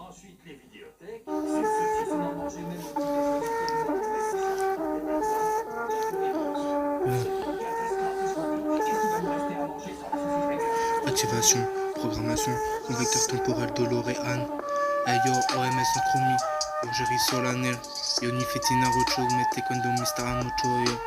Ensuite, les vidéothèques. C'est ceci, on en mangeait même au petit déjeuner. Activation, programmation, convecteur temporel de Loréane. Ayo, OMS en chromie, urgerie solennelle. Yoni fetina rocho, mette kondo mistara mucho yo.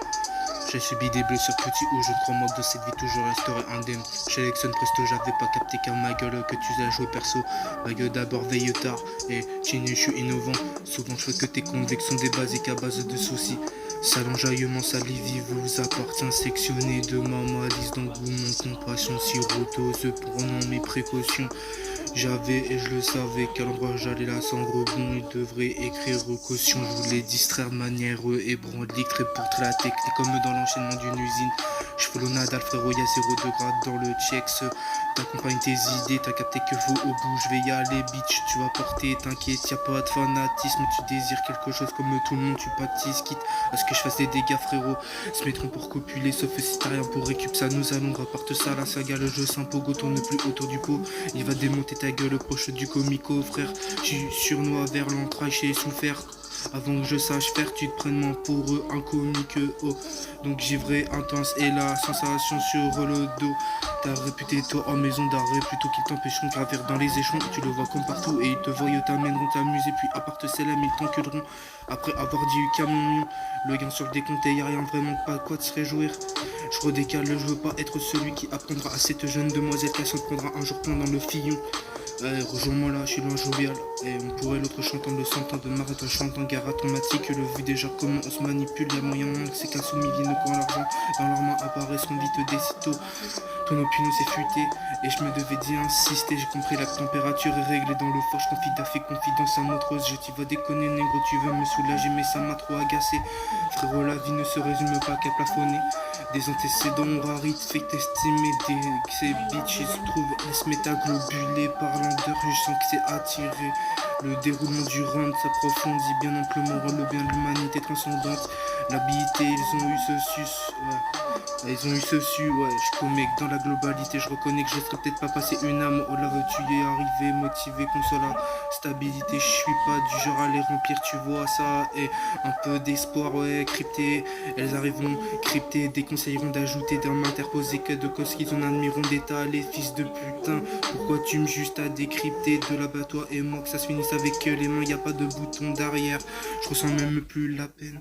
J'ai subi des blessures petits où je ne crois moque de cette vie, toujours resterai indemne. J'électionne presto, j'avais pas capté qu'à ma gueule que tu as joué perso. Ma gueule d'abord veille tard et chine, je suis innovant. Souvent je fais que tes convictions des basiques à base de soucis. S'allongeaillement salive vous appartient, sectionné de ma malice d'engouement, compassion siroteuse, prenant mes précautions. J'avais et je le savais qu'à l'endroit j'allais là sans rebond. Il devrait écrire caution. Je voulais distraire de manière ébranlique, très pour très la technique comme dans l'enchaînement d'une usine. Je follow Nadal frérot, y'a 0 degrés dans le checks. T'accompagnes tes idées, t'as capté que faut au bout. Je vais y aller bitch, tu vas porter, t'inquiète, y'a pas de fanatisme. Tu désires quelque chose comme tout le monde, tu baptises, quitte à ce que je fasse des dégâts frérot. Se mettront pour copuler, sauf si t'as rien pour récup. Ça nous allons, rapporte ça la saga, le jeu Saint-Pogo tourne plus autour du pot. Il va démonter ta gueule proche du comico frère. J'suis surnois vers l'entraille, j'ai souffert. Avant que je sache faire, tu te prennes pour un comique oh. Donc givré intense et la sensation sur le dos. T'as réputé toi en maison d'arrêt plutôt qu'ils t'empêcheront de gravir dans les échelons. Tu le vois comme partout et ils te voient, ils t'amèneront t'amuser. Puis à part te célèbrent, ils t'enculeront. Après avoir dit camion, le gain sur le décompté, y'a rien vraiment pas quoi de se réjouir. Je redécale, je veux pas être celui qui apprendra à cette jeune demoiselle qu'elle s'en prendra un jour pendant le fillon. Rejoins-moi là, je suis loin jovial. Et on pourrait l'autre chantant de 100 ans de marathon, chantant guerre automatique. Le vu déjà comment on se manipule, y'a moyen c'est qu'un soumis vienne quand l'argent dans leurs mains apparaîtront vite des sitôt. Ton opinion s'est futée et je me devais d'y insister. J'ai compris la température est réglée dans le fort. Je confie d'affaire confidence à montreuse. Je t'y vas déconner négro, tu veux me soulager mais ça m'a trop agacé. Frérot la vie ne se résume pas qu'à plafonner. Des antécédents rarites fait estimer des ces bitches se trouvent laisse métaglobulés par l'endeur. Je sens que c'est attiré. Le déroulement du round s'approfondit bien amplement. Le bien de l'humanité transcendante. L'habilité, ils ont eu ce sus. Ouais. Ils ont eu ce su, ouais. Je commets que dans la globalité, je reconnais que je serais peut-être pas passé une âme au lave. Tu y es arrivé, motivé, console la stabilité. Je suis pas du genre à les remplir, tu vois ça. Et un peu d'espoir, ouais, crypté. Elles arriveront cryptées, déconseilleront d'ajouter d'un m'interposer que de causes qu'ils en admireront d'état. Les fils de putain, pourquoi tu me justes à décrypter de là-bas toi et moi que ça se finisse avec les mains, y a pas de bouton d'arrière. Je ressens même plus la peine.